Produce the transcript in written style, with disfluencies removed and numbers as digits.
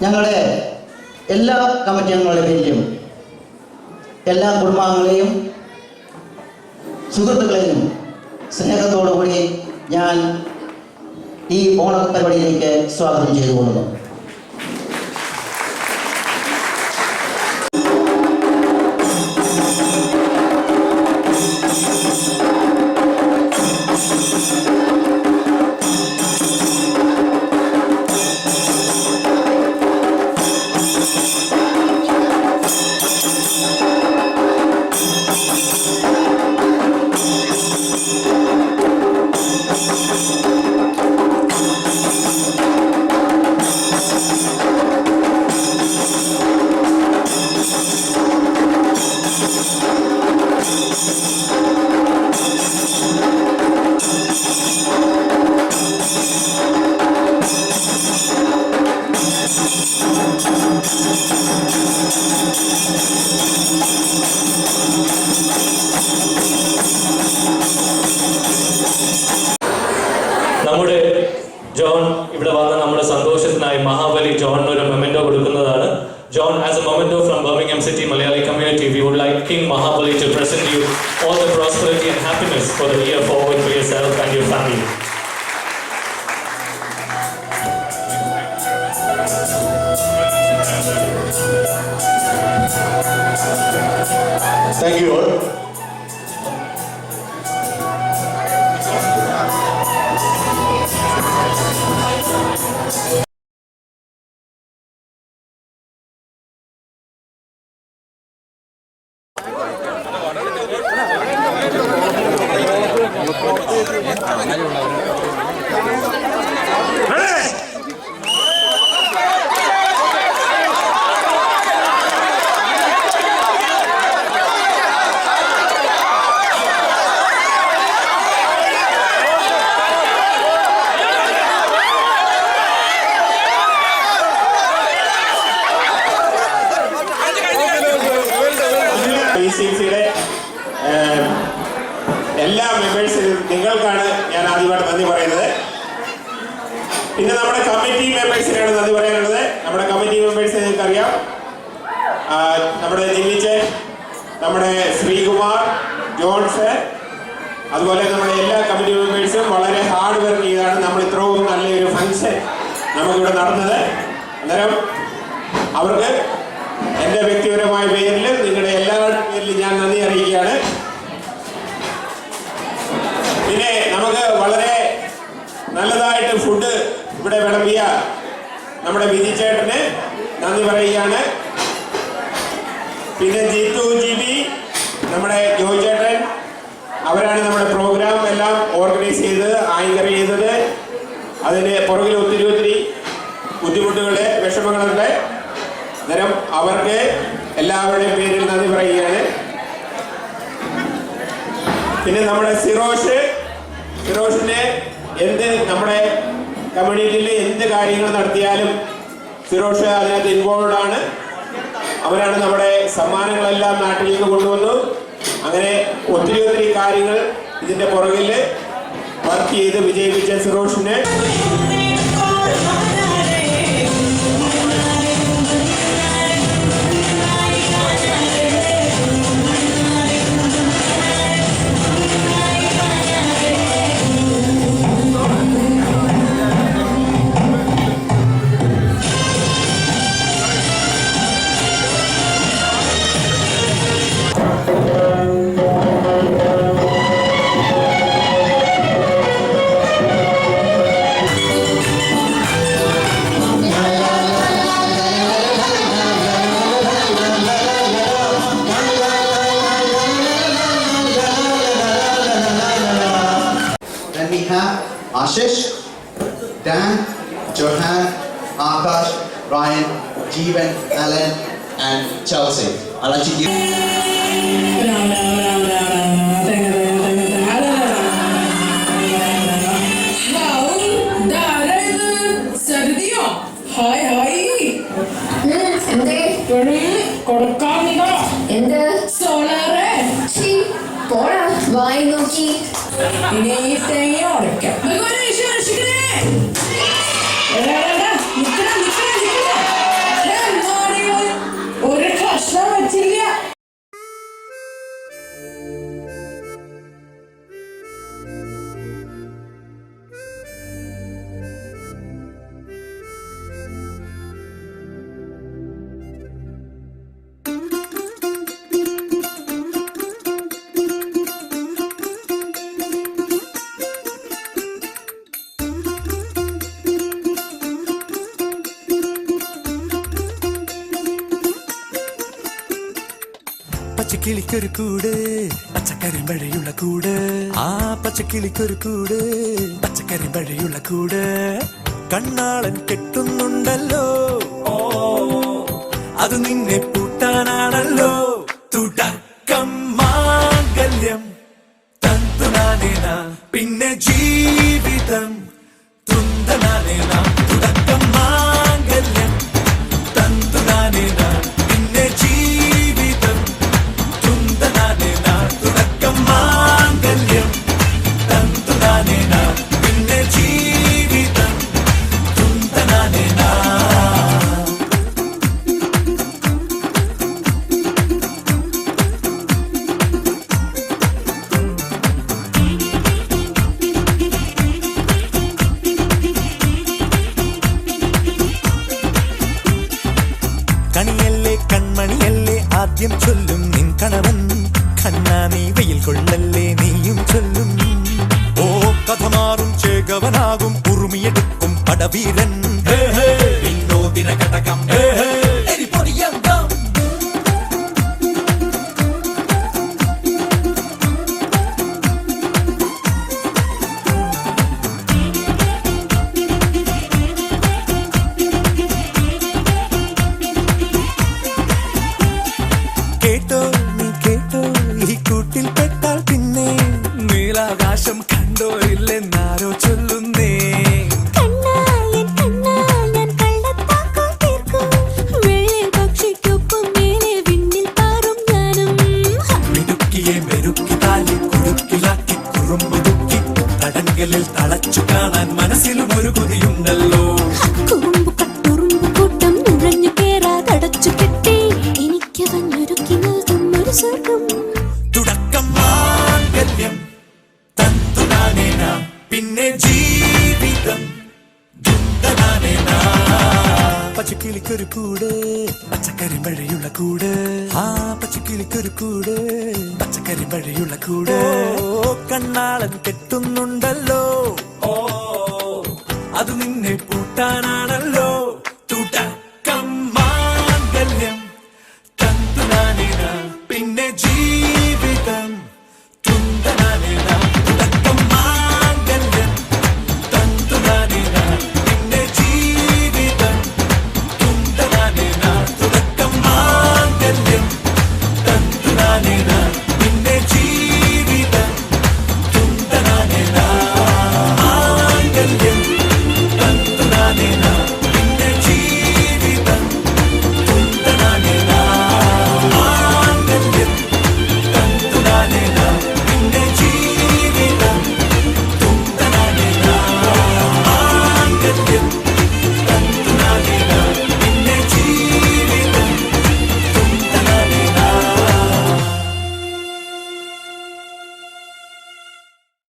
ഞങ്ങളുടെ എല്ലാ കമ്മിറ്റി അംഗങ്ങളുടെ പേരിലും എല്ലാ കുടുംബാംഗങ്ങളെയും സുഹൃത്തുക്കളെയും സ്നേഹത്തോടുകൂടി ഞാൻ ഈ ഓണ പരിപാടിയിലേക്ക് സ്വാഗതം ചെയ്തുകൊള്ളുന്നു. നമ്മുടെ ജോൺ ഇവിടെ വന്ന നമ്മുടെ സന്തോഷത്തിനായി മഹാബലി ജോണിന് ഒരു മെമെന്റോ കൊടുക്കുന്നതാണ്. John, as a memento from Birmingham City Malayali community, we would like King Mahabali to present you all the prosperity and happiness for the year forward for yourself and your family. Thank you all. എല്ലാ മെമ്പേഴ്സിനും നിങ്ങൾക്കാണ് ഞാൻ ആദ്യമായിട്ട് നന്ദി പറയുന്നത്. പിന്നെ നമ്മുടെ committee മെമ്പേഴ്സിനാണ് നന്ദി പറയാനുള്ളത്. നമ്മുടെ കമ്മിറ്റി മെമ്പേഴ്സ് നിങ്ങൾക്കറിയാം, നമ്മുടെ ജിമ്മിച്ചൻ, നമ്മുടെ ശ്രീകുമാർ, ജോൺസ്, അതുപോലെ നമ്മുടെ എല്ലാ കമ്മിറ്റി മെമ്പേഴ്സും വളരെ ഹാർഡ് വർക്ക് ചെയ്താണ് നമ്മൾ ഇത്രയും നല്ലൊരു ഫംഗ്ഷൻ നമുക്കിവിടെ നടന്നത്. അന്നേരം അവർക്ക് എൻ്റെ വ്യക്തിപരമായ പേരിലും നിങ്ങളുടെ എല്ലാവരുടെ പേരിലും ഞാൻ നന്ദി അറിയിക്കുകയാണ്. പിന്നെ നമുക്ക് വളരെ നല്ലതായിട്ട് ഫുഡ് ഇവിടെ വിളമ്പിയ നമ്മുടെ വിധി ചേട്ടന് നന്ദി പറയുകയാണ്. പിന്നെ ജിത്തു ജിബി, നമ്മുടെ ജോയ് ചേട്ടൻ, അവരാണ് നമ്മുടെ പ്രോഗ്രാം എല്ലാം ഓർഗനൈസ് ചെയ്തത്, ആങ്കർ ചെയ്തത്. അതിന് പുറകിൽ ഒത്തിരി ബുദ്ധിമുട്ടുകളുടെ വിഷമങ്ങളുണ്ട്. അന്നേരം അവർക്ക് എല്ലാവരുടെയും പേരിൽ നന്ദി പറയുകയാണ്. പിന്നെ നമ്മുടെ സിറോഷിനെ നമ്മുടെ കമ്മ്യൂണിറ്റിയിൽ എന്ത് കാര്യങ്ങൾ നടത്തിയാലും സിറോഷ് അതിനകത്ത് ഇൻവോൾവ് ആണ്. അവരാണ് നമ്മുടെ സമ്മാനങ്ങളെല്ലാം നാട്ടിലേക്ക് കൊണ്ടുവന്നു. അങ്ങനെ ഒത്തിരി കാര്യങ്ങൾ ഇതിന്റെ പുറകിൽ വർക്ക് ചെയ്ത് വിജയിപ്പിച്ച സിറോഷിനെ Ashish, Dan, Johan, Akash, Ryan, Jeevan, Alan, and Chelsea. I'd like to give. വായി നോക്കി ഇനി ഈ തേങ്ങ ഉടയ്ക്കാം. പച്ചക്കിളിക്കൊരു കൂട് പച്ചക്കറി മഴയുള്ള കൂട് ആ പച്ചക്കിളിക്കൊരു കൂട് പച്ചക്കറി മഴയുള്ള കൂട് കണ്ണാളൻ കെട്ടുന്നുണ്ടല്ലോ അത് നിന്നെ പൂട്ടാനാണല്ലോ തുടക്കം മാംഗല്യം തന്തുനാനേന പിന്നെ ജീവിതം തുന്തനാനേന തുടക്കം മാംഗല്യം തന്തുനാനേന പിന്നെ ജീവിതം തുന്തനാനേന തുടക്കം മാംഗല്യം തന്തുനാനേന പിന്നെ ജീവിതം തുന്തനാനേന കണിയല്ലേ കൺമണിയല്ലേ ആദ്യം ചൊല്ലും നിൻ കണവൻ കണ്ണാ നീ വെയിൽ കൊള്ളല്ലേ നീയും ചൊല്ലും ഓ കഥ മാറും ചേകവനാകും ഉറുമിയെടുക്കും പടവീരൻ വിനോദിന ഘടകം എരിപൊടിയങ്കം കേട്ടോ നീ കേട്ടോ ഈ കൂട്ടിൽ പെട്ടാൽ പിന്നെ നീലാകാശം കണ്ടോ ഇല്ലെന്നാരോ ചൊല്ലുന്നേ മിടുക്കിയെ മെരുക്കി താലി കുടുക്കിലാക്കി കുറുമ്പുതുക്കി തടങ്കലിൽ തളച്ചു കാണാൻ മനസ്സിലും ഒരു കൊതിയുണ്ടല്ലോ തുടക്കം മാംഗല്യം തന്തുനാനേന പിന്നെ ജീവിതം ദുന്തനാനേന പച്ചക്കിളിക്കൊരു കൂട് പച്ചക്കറി മഴയുള്ള കൂട് ആ പച്ചക്കിളിക്കൊരു കൂട് പച്ചക്കറി മഴയുള്ള കൂട് കണ്ണാളൻ കെട്ടുന്നുണ്ടല്ലോ അത് നിന്നെ പൂട്ടാനാണല്ലോ